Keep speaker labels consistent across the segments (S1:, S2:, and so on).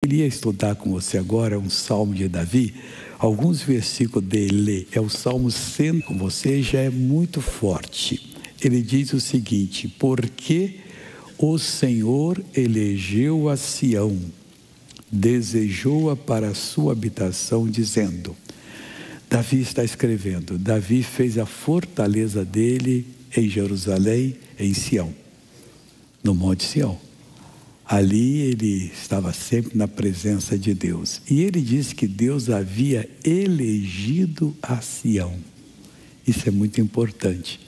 S1: queria estudar com você agora um salmo de Davi, alguns versículos dele. É o Salmo 100, com você já é muito forte. Ele diz o seguinte: porque o Senhor elegeu a Sião, desejou-a para a sua habitação, dizendo... Davi está escrevendo, Davi fez a fortaleza dele em Jerusalém, em Sião, no Monte Sião. Ali ele estava sempre na presença de Deus. E ele disse que Deus havia elegido a Sião. Isso é muito importante.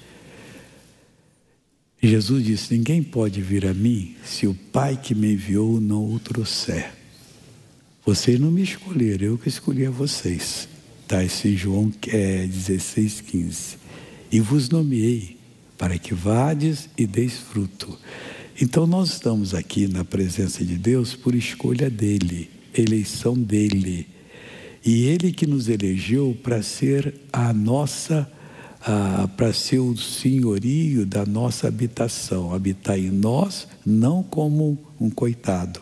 S1: Jesus disse, ninguém pode vir a mim se o Pai que me enviou não o trouxer. Vocês não me escolheram, eu que escolhi a vocês. Está esse João 16:15. E vos nomeei para que vades e deis fruto. Então nós estamos aqui na presença de Deus por escolha dele, eleição dele. E ele que nos elegeu para ser a nossa, para ser o senhorio da nossa habitação. Habitar em nós, não como um coitado,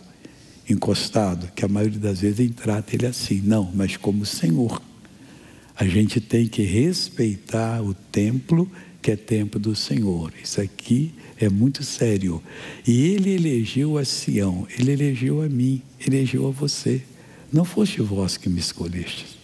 S1: encostado, que a maioria das vezes trata ele assim. Não, mas como Senhor. A gente tem que respeitar o templo, que é templo do Senhor. Isso aqui é muito sério. E ele elegeu a Sião, ele elegeu a mim, elegeu a você. Não foste vós que me escolhestes.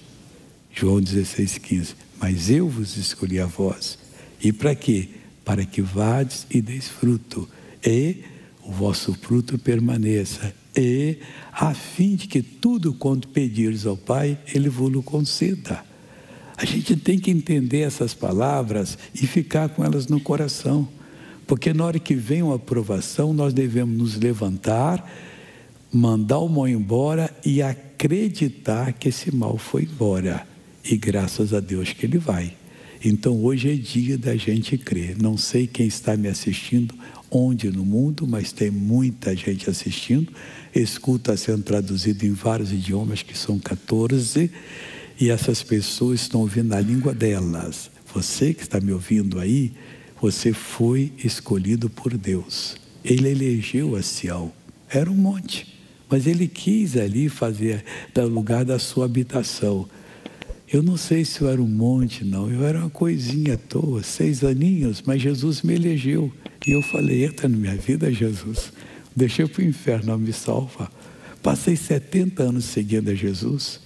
S1: João 16:15. Mas eu vos escolhi a vós. E para quê? Para que vades e deis fruto. E o vosso fruto permaneça. E a fim de que tudo quanto pedires ao Pai, Ele vos conceda. A gente tem que entender essas palavras e ficar com elas no coração. Porque na hora que vem uma aprovação, nós devemos nos levantar, mandar o mal embora e acreditar que esse mal foi embora. E graças a Deus que ele vai. Então hoje é dia da gente crer. Não sei quem está me assistindo, onde no mundo, mas tem muita gente assistindo. Esse culto está sendo traduzido em vários idiomas, que são 14. E essas pessoas estão ouvindo a língua delas. Você que está me ouvindo aí, você foi escolhido por Deus. Ele elegeu a Sião. Era um monte, mas Ele quis ali fazer o lugar da sua habitação. Eu não sei se eu era um monte, não. Eu era uma coisinha à toa, 6 aninhos, mas Jesus me elegeu. E eu falei, entra na minha vida, Jesus. Deixei para o inferno, não me salva. Passei 70 anos seguindo a Jesus.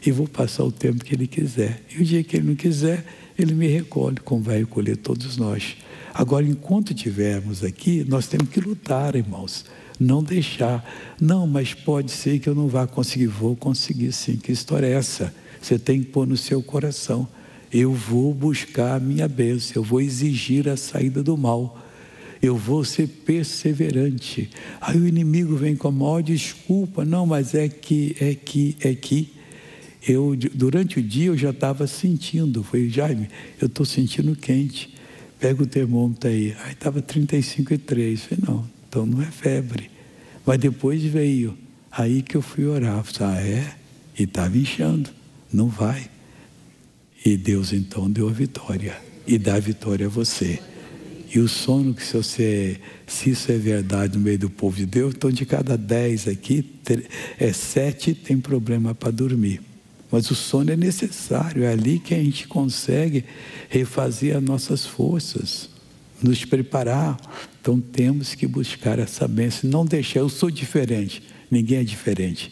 S1: E vou passar o tempo que Ele quiser. E o dia que Ele não quiser, Ele me recolhe, como vai recolher todos nós. Agora, enquanto estivermos aqui, nós temos que lutar, irmãos. Não deixar. Não, mas pode ser que eu não vá conseguir. Vou conseguir sim. Que história é essa? Você tem que pôr no seu coração. Eu vou buscar a minha bênção. Eu vou exigir a saída do mal. Eu vou ser perseverante. Aí o inimigo vem com a maior desculpa. Não, mas é que... durante o dia eu já estava sentindo. Falei, Jaime, eu estou sentindo quente. Pega o termômetro aí. Aí estava 35,3. Falei, não, então não é febre. Mas depois veio. Aí que eu fui orar. Falei, E estava inchando. Não vai. E Deus então deu a vitória. E dá a vitória a você. E o sono, que se isso é verdade no meio do povo de Deus, então de cada 10 aqui, 7 tem problema para dormir. Mas o sono é necessário, é ali que a gente consegue refazer as nossas forças, nos preparar. Então temos que buscar essa bênção, não deixar, eu sou diferente, ninguém é diferente.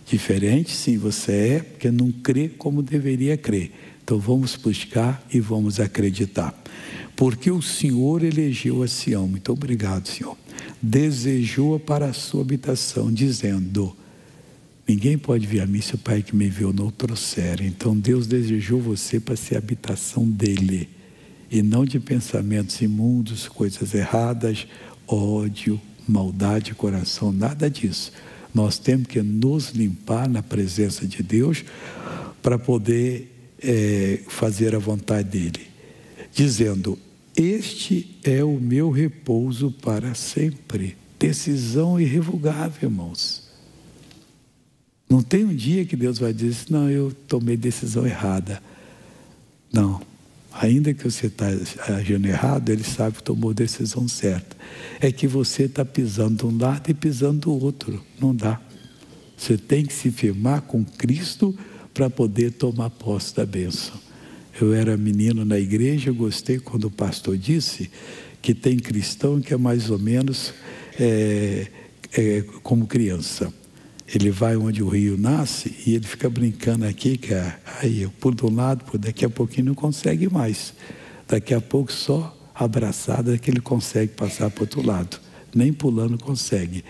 S1: Diferente sim, você é, porque não crê como deveria crer. Então vamos buscar e vamos acreditar. Porque o Senhor elegeu a Sião, muito obrigado, Senhor. Desejou-a para a sua habitação, dizendo... Ninguém pode vir a mim se o Pai que me enviou não o trouxer. Então Deus desejou você para ser a habitação dEle. E não de pensamentos imundos, coisas erradas, ódio, maldade, coração, nada disso. Nós temos que nos limpar na presença de Deus para poder fazer a vontade dEle. Dizendo, este é o meu repouso para sempre. Decisão irrevogável, irmãos. Não tem um dia que Deus vai dizer, não, eu tomei decisão errada. Não. Ainda que você está agindo errado, Ele sabe que tomou a decisão certa. É que você está pisando de um lado e pisando do outro. Não dá. Você tem que se firmar com Cristo para poder tomar posse da bênção. Eu era menino na igreja, eu gostei quando o pastor disse que tem cristão que é mais ou menos como criança. Ele vai onde o rio nasce e ele fica brincando aqui, que aí eu pulo de um lado, daqui a pouquinho não consegue mais. Daqui a pouco só abraçado é que ele consegue passar para o outro lado. Nem pulando consegue.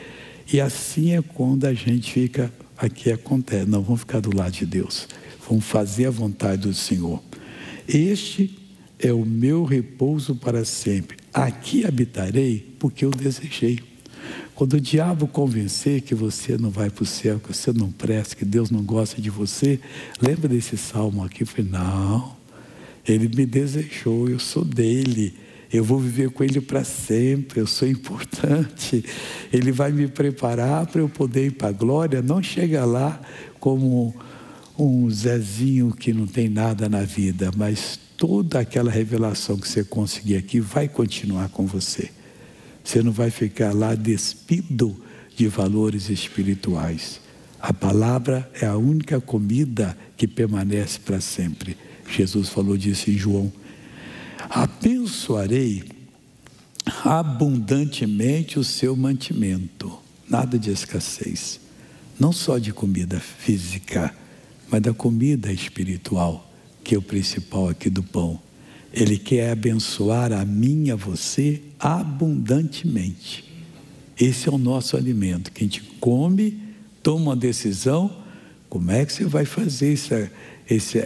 S1: E assim é quando a gente fica, aqui acontece, não vamos ficar do lado de Deus. Vamos fazer a vontade do Senhor. Este é o meu repouso para sempre. Aqui habitarei porque eu desejei. Quando o diabo convencer que você não vai para o céu, que você não presta, que Deus não gosta de você, lembra desse salmo aqui? Eu falei, não, ele me desejou, eu sou dele, eu vou viver com ele para sempre, eu sou importante, ele vai me preparar para eu poder ir para a glória, não chega lá como um Zezinho que não tem nada na vida, mas toda aquela revelação que você conseguir aqui vai continuar com você. Você não vai ficar lá despido de valores espirituais. A palavra é a única comida que permanece para sempre. Jesus falou disso em João. Abençoarei abundantemente o seu mantimento. Nada de escassez. Não só de comida física, mas da comida espiritual, que é o principal aqui do pão. Ele quer abençoar a mim e a você abundantemente. Esse é o nosso alimento, que a gente come, toma uma decisão. Como é que você vai fazer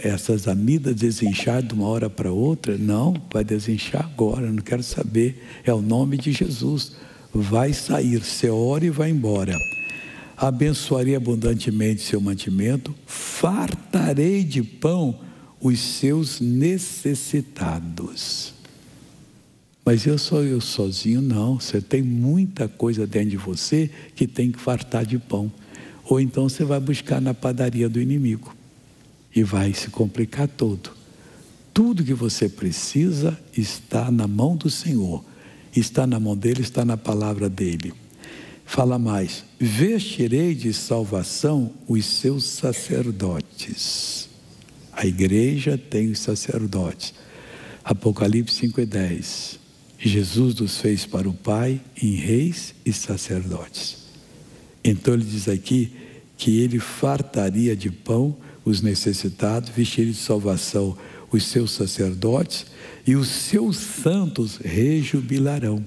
S1: essas amidas desinchar de uma hora para outra? Não, vai desinchar agora, não quero saber. É o nome de Jesus. Vai sair, você ora e vai embora. Abençoarei abundantemente seu mantimento, fartarei de pão os seus necessitados. Mas eu sozinho não, você tem muita coisa dentro de você que tem que fartar de pão. Ou então você vai buscar na padaria do inimigo e vai se complicar todo. Tudo que você precisa está na mão do Senhor, está na mão dele, está na palavra dele. Fala mais, vestirei de salvação os seus sacerdotes. A igreja tem os sacerdotes. Apocalipse 5:10. Jesus nos fez para o Pai em reis e sacerdotes. Então ele diz aqui que ele fartaria de pão os necessitados, vestiria de salvação os seus sacerdotes e os seus santos rejubilarão.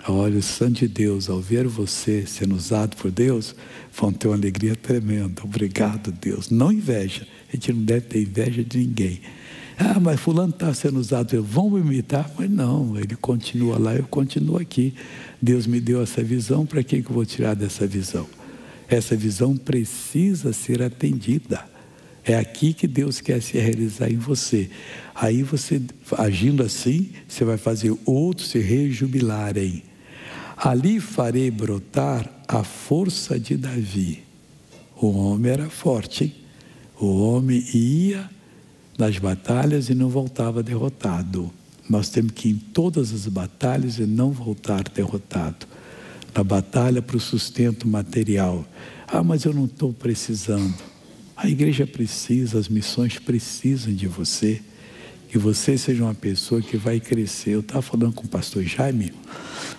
S1: Olha, o santo de Deus, ao ver você sendo usado por Deus, vão ter uma alegria tremenda. Obrigado, Deus. Não inveja. A gente não deve ter inveja de ninguém. Ah, mas fulano está sendo usado. Vão me imitar? Mas não, ele continua lá, eu continuo aqui. Deus me deu essa visão, para que eu vou tirar dessa visão? Essa visão precisa ser atendida. É aqui que Deus quer se realizar em você. Aí você, agindo assim, você vai fazer outros se rejubilarem. Ali farei brotar a força de Davi. O homem era forte, hein? O homem ia nas batalhas e não voltava derrotado. Nós temos que ir em todas as batalhas e não voltar derrotado. Na batalha para o sustento material. Ah, mas eu não estou precisando. A igreja precisa, as missões precisam de você. Que você seja uma pessoa que vai crescer. Eu estava falando com o pastor Jaime,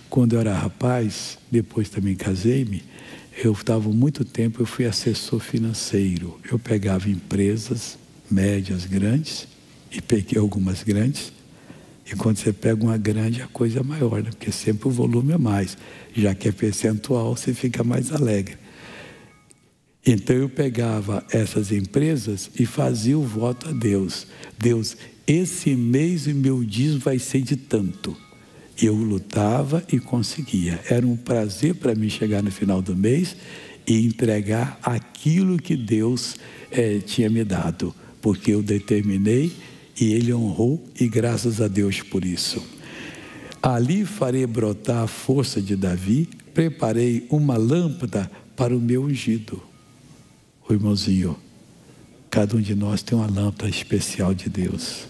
S1: quando eu era rapaz, depois também casei-me, eu estava muito tempo, eu fui assessor financeiro. Eu pegava empresas médias, grandes, e peguei algumas grandes. E quando você pega uma grande, a coisa é maior, né? Porque sempre o volume é mais. Já que é percentual, você fica mais alegre. Então eu pegava essas empresas e fazia o voto a Deus. Deus, esse mês o meu dízimo vai ser de tanto. Eu lutava e conseguia. Era um prazer para mim chegar no final do mês e entregar aquilo que Deus tinha me dado. Porque eu determinei e Ele honrou, e graças a Deus por isso. Ali farei brotar a força de Davi, preparei uma lâmpada para o meu ungido. O irmãozinho, cada um de nós tem uma lâmpada especial de Deus.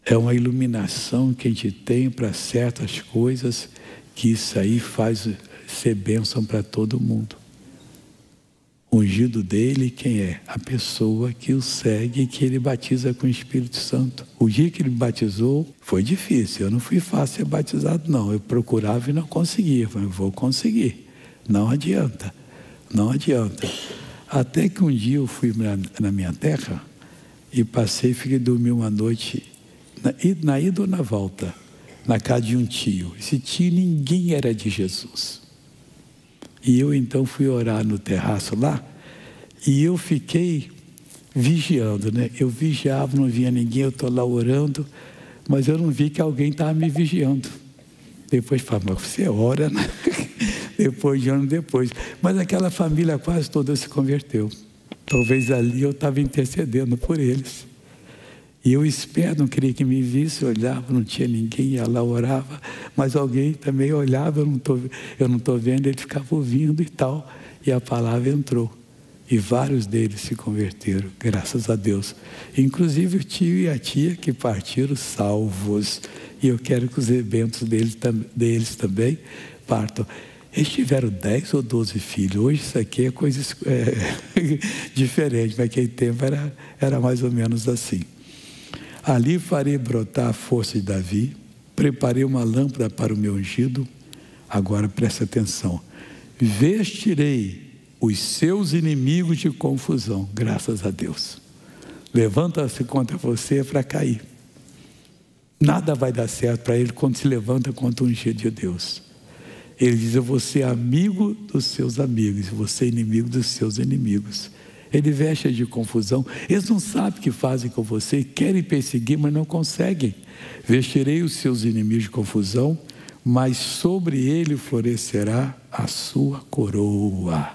S1: É uma iluminação que a gente tem para certas coisas, que isso aí faz ser bênção para todo mundo. ungido dele, quem é? A pessoa que o segue e que ele batiza com o Espírito Santo. O dia que ele me batizou foi difícil, eu não fui fácil ser batizado não, eu procurava e não conseguia, eu falei, vou conseguir, não adianta, não adianta. Até que um dia eu fui na minha terra e passei, fiquei dormir uma noite, na ida ou na volta, na casa de um tio. Esse tio, ninguém era de Jesus. E eu então fui orar no terraço lá, e eu fiquei vigiando, né? Eu vigiava, não via ninguém, eu estou lá orando, mas eu não vi que alguém estava me vigiando. Depois falei, mas você ora, né? Depois de ano depois. Mas aquela família quase toda se converteu. Talvez ali eu estava intercedendo por eles. E eu espero, não queria que me visse, olhava, não tinha ninguém, ia lá, orava, mas alguém também olhava, eu não estou vendo, ele ficava ouvindo e tal, e a palavra entrou. E vários deles se converteram, graças a Deus. Inclusive o tio e a tia que partiram salvos. E eu quero que os eventos deles também partam. Eles tiveram 10 ou 12 filhos. Hoje isso aqui é coisa diferente, mas naquele tempo era mais ou menos assim. Ali farei brotar a força de Davi, preparei uma lâmpada para o meu ungido. Agora presta atenção, vestirei os seus inimigos de confusão, graças a Deus. Levanta-se contra você para cair. Nada vai dar certo para ele quando se levanta contra o ungido de Deus. Ele diz, eu vou ser amigo dos seus amigos, eu vou ser inimigo dos seus inimigos. Ele veste de confusão. Eles não sabem o que fazem com você, querem perseguir, mas não conseguem. Vestirei os seus inimigos de confusão, mas sobre ele florescerá a sua coroa.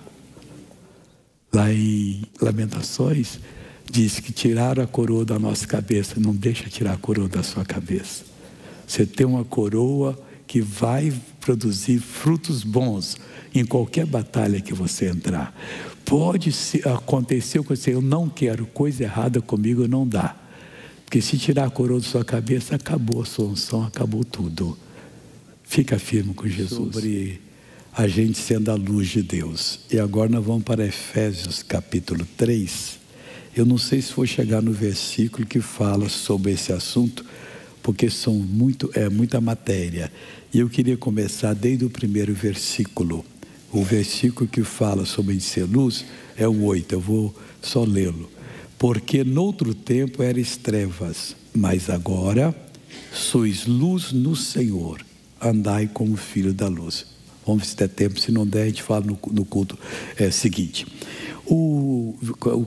S1: Lá em Lamentações, diz que tiraram a coroa da nossa cabeça. Não deixa tirar a coroa da sua cabeça. Você tem uma coroa que vai produzir frutos bons em qualquer batalha que você entrar. Pode acontecer com você, eu não quero, coisa errada comigo não dá. Porque se tirar a coroa da sua cabeça, acabou a sua unção, acabou tudo. Fica firme com Jesus. Sobre a gente sendo a luz de Deus. E agora nós vamos para Efésios capítulo 3. Eu não sei se vou chegar no versículo que fala sobre esse assunto, porque muita matéria. E eu queria começar desde o primeiro versículo. O versículo que fala sobre ser luz é o 8, eu vou só lê-lo. Porque noutro tempo erais trevas, mas agora sois luz no Senhor, andai como filho da luz. Vamos ver se der tempo, se não der a gente fala no culto seguinte. O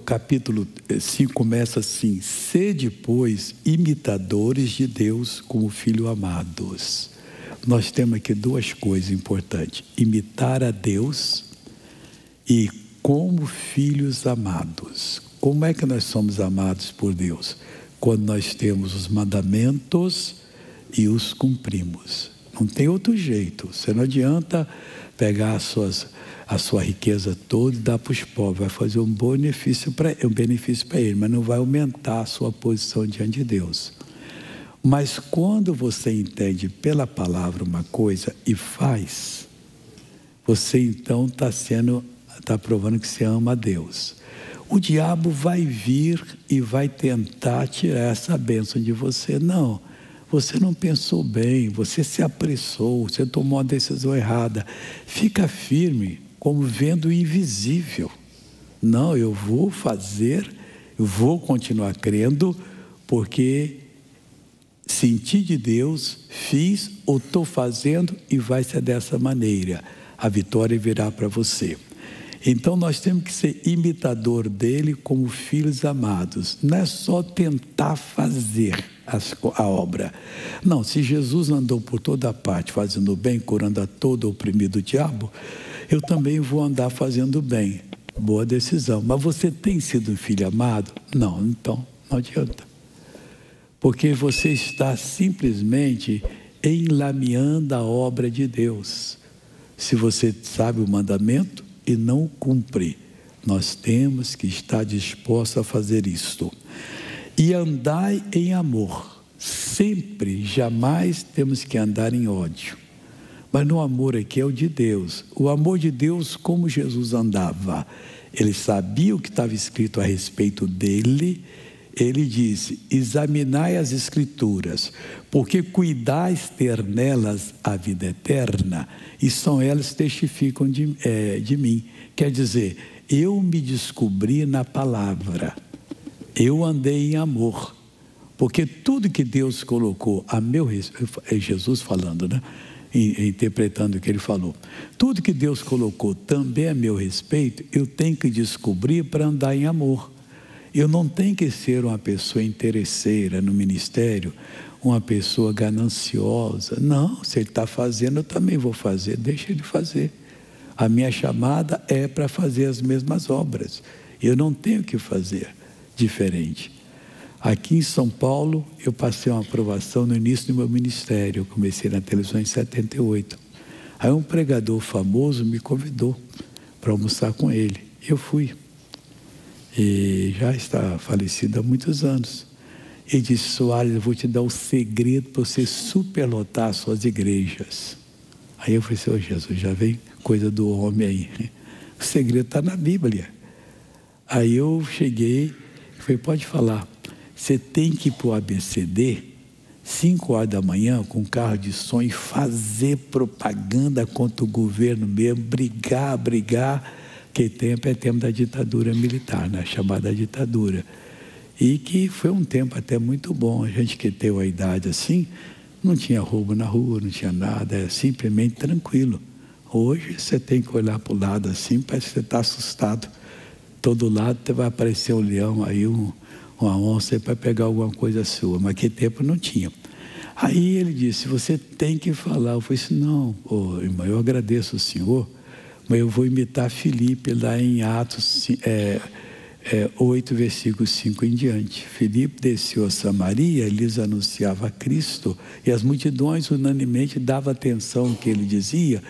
S1: capítulo 5 começa assim, sede pois imitadores de Deus como filhos amados. Nós temos aqui duas coisas importantes, imitar a Deus e como filhos amados. Como é que nós somos amados por Deus? Quando nós temos os mandamentos e os cumprimos. Não tem outro jeito. Você não adianta pegar a sua riqueza toda e dar para os pobres. Vai fazer um benefício para ele, mas não vai aumentar a sua posição diante de Deus. Mas quando você entende pela palavra uma coisa e faz, você então está provando que você ama a Deus. O diabo vai vir e vai tentar tirar essa bênção de você. Não, você não pensou bem, você se apressou, você tomou uma decisão errada. Fica firme, como vendo o invisível. Não, eu vou fazer, eu vou continuar crendo, porque senti de Deus, fiz ou estou fazendo e vai ser dessa maneira. A vitória virá para você. Então nós temos que ser imitador dele como filhos amados. Não é só tentar fazer a obra. Não, se Jesus andou por toda parte fazendo bem, curando a todo oprimido do diabo, eu também vou andar fazendo bem. Boa decisão. Mas você tem sido um filho amado? Não, então não adianta. Porque você está simplesmente enlameando a obra de Deus. Se você sabe o mandamento e não cumpre, nós temos que estar dispostos a fazer isto. E andai em amor. Sempre, jamais temos que andar em ódio. Mas no amor aqui é o de Deus. O amor de Deus, como Jesus andava. Ele sabia o que estava escrito a respeito dele. Ele disse: examinai as Escrituras, porque cuidais ter nelas a vida eterna, e são elas que testificam de mim. Quer dizer, eu me descobri na palavra, eu andei em amor, porque tudo que Deus colocou a meu respeito, é Jesus falando, né? Interpretando o que ele falou, tudo que Deus colocou também a meu respeito, eu tenho que descobrir para andar em amor. Eu não tenho que ser uma pessoa interesseira no ministério, uma pessoa gananciosa. Não, se ele está fazendo, eu também vou fazer, deixa ele fazer. A minha chamada é para fazer as mesmas obras, eu não tenho que fazer diferente. Aqui em São Paulo, eu passei uma aprovação no início do meu ministério. Eu comecei na televisão em 78. Aí um pregador famoso me convidou para almoçar com ele. Eu fui. E já está falecido há muitos anos. Ele disse: Soares, eu vou te dar o segredo para você superlotar as suas igrejas. Aí eu falei assim: ô Jesus, já vem coisa do homem aí. O segredo está na Bíblia. Aí eu cheguei e falei: pode falar. Você tem que ir para o ABCD, 5 horas da manhã, com carro de som, e fazer propaganda contra o governo mesmo, brigar, que tempo é tempo da ditadura militar, né? Chamada ditadura. E que foi um tempo até muito bom. A gente que teve a idade assim, não tinha roubo na rua, não tinha nada, era simplesmente tranquilo. Hoje você tem que olhar para o lado assim, parece que você está assustado. Todo lado vai aparecer um leão aí, uma onça para pegar alguma coisa sua, mas que tempo não tinha. Aí ele disse: você tem que falar. Eu falei assim: não, irmão, eu agradeço o senhor, mas eu vou imitar Filipe lá em Atos 8, versículo 5 em diante. Filipe desceu a Samaria, lhes anunciava Cristo, e as multidões unanimemente davam atenção ao que ele dizia,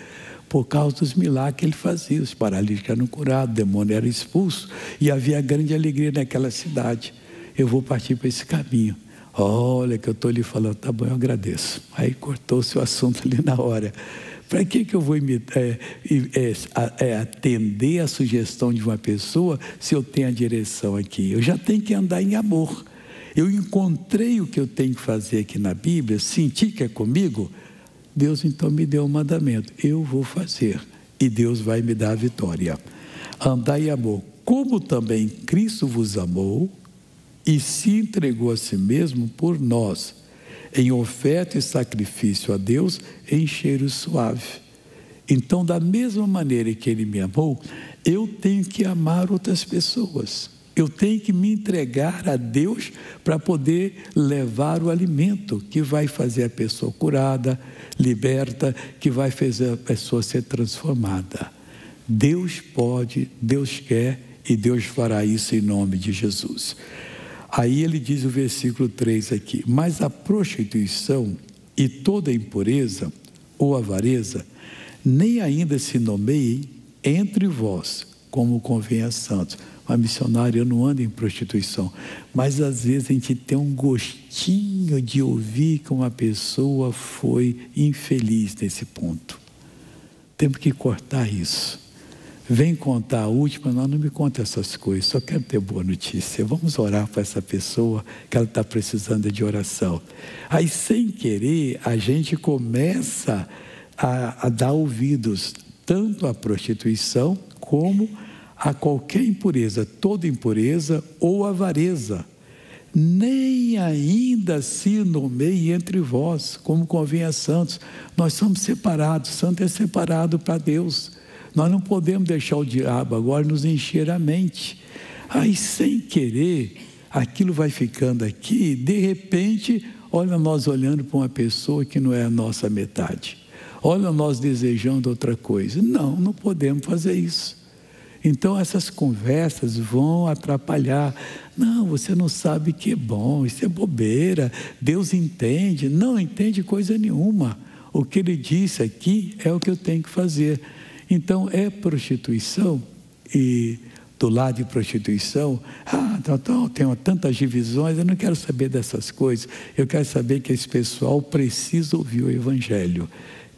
S1: por causa dos milagres que ele fazia. Os paralíticos eram curados, o demônio era expulso, e havia grande alegria naquela cidade. Eu vou partir para esse caminho. Olha que eu estou lhe falando, tá bom, eu agradeço. Aí cortou-se o assunto ali na hora. Para que eu vou atender a sugestão de uma pessoa se eu tenho a direção aqui? Eu já tenho que andar em amor. Eu encontrei o que eu tenho que fazer aqui na Bíblia, senti que é comigo. Deus então me deu um mandamento, eu vou fazer, e Deus vai me dar a vitória. Andar em amor, como também Cristo vos amou e se entregou a si mesmo por nós, em oferta e sacrifício a Deus em cheiro suave. Então, da mesma maneira que Ele me amou, eu tenho que amar outras pessoas. Eu tenho que me entregar a Deus para poder levar o alimento que vai fazer a pessoa curada, liberta, que vai fazer a pessoa ser transformada. Deus pode, Deus quer e Deus fará isso em nome de Jesus. Aí ele diz o versículo 3 aqui: mas a prostituição e toda impureza ou avareza nem ainda se nomeiem entre vós, como convém a santos. Mas missionário, eu não ando em prostituição, mas às vezes a gente tem um gostinho de ouvir que uma pessoa foi infeliz nesse ponto. Temos que cortar isso. Vem contar a última, não me conta essas coisas, só quero ter boa notícia. Vamos orar para essa pessoa que ela está precisando de oração. Aí, sem querer, a gente começa a dar ouvidos tanto à prostituição como a qualquer impureza, toda impureza ou avareza. Nem ainda se nomeie entre vós, como convém a santos. Nós somos separados, santo é separado para Deus. Nós não podemos deixar o diabo agora nos encher a mente. Aí, sem querer, aquilo vai ficando aqui, de repente, olha nós olhando para uma pessoa que não é a nossa metade. Olha nós desejando outra coisa. Não podemos fazer isso. Então, essas conversas vão atrapalhar. Não, você não sabe que é bom, isso é bobeira. Deus entende. Não entende coisa nenhuma. O que Ele disse aqui é o que eu tenho que fazer. Então, é prostituição, e do lado de prostituição, tem tantas divisões, eu não quero saber dessas coisas. Eu quero saber que esse pessoal precisa ouvir o Evangelho.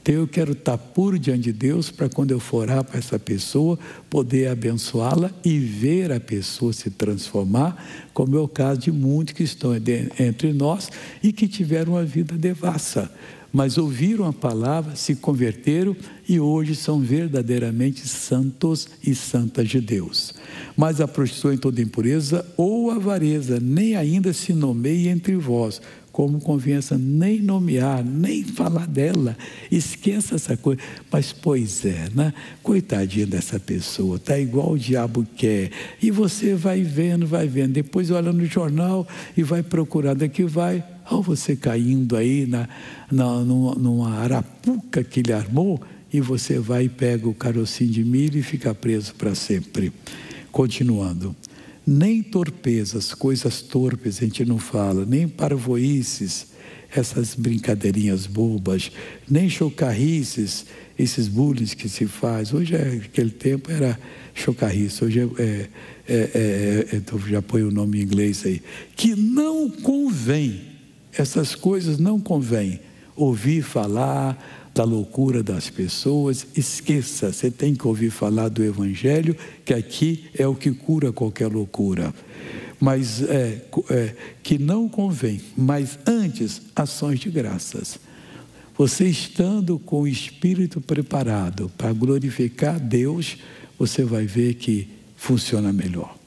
S1: Então eu quero estar puro diante de Deus para quando eu for orar para essa pessoa, poder abençoá-la e ver a pessoa se transformar, como é o caso de muitos que estão entre nós e que tiveram uma vida devassa, mas ouviram a palavra, se converteram e hoje são verdadeiramente santos e santas de Deus. Mas a prostituição em toda impureza ou avareza nem ainda se nomeie entre vós, como convença, nem nomear, nem falar dela, esqueça essa coisa. Mas pois é, né? Coitadinha dessa pessoa, está igual o diabo quer, e você vai vendo, depois olha no jornal e vai procurar, daqui vai, ou você caindo aí numa arapuca que ele armou, e você vai e pega o carocinho de milho e fica preso para sempre. Continuando. Nem torpezas, coisas torpes a gente não fala, nem parvoices, essas brincadeirinhas bobas, nem chocarrices, esses bullying que se faz. Hoje, aquele tempo era chocarrice, hoje já põe o nome em inglês aí. Que não convém, essas coisas não convém ouvir falar da loucura das pessoas. Esqueça, você tem que ouvir falar do Evangelho, que aqui é o que cura qualquer loucura. Mas que não convém, mas antes, ações de graças. Você estando com o espírito preparado para glorificar a Deus, você vai ver que funciona melhor.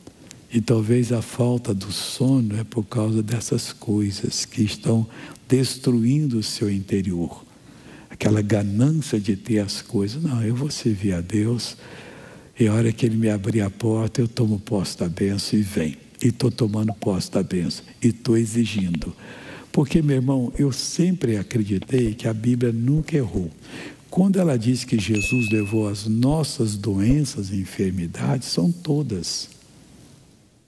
S1: E talvez a falta do sono é por causa dessas coisas que estão destruindo o seu interior. Aquela ganância de ter as coisas. Não, eu vou servir a Deus, e a hora que Ele me abrir a porta, eu tomo posse da bênção e vem. E estou tomando posse da bênção, e estou exigindo. Porque, meu irmão, eu sempre acreditei que a Bíblia nunca errou. Quando ela diz que Jesus levou as nossas doenças e enfermidades, são todas.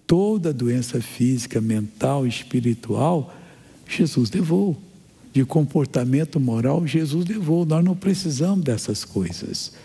S1: Toda doença física, mental, espiritual, Jesus levou. De comportamento moral, Jesus levou. Nós não precisamos dessas coisas.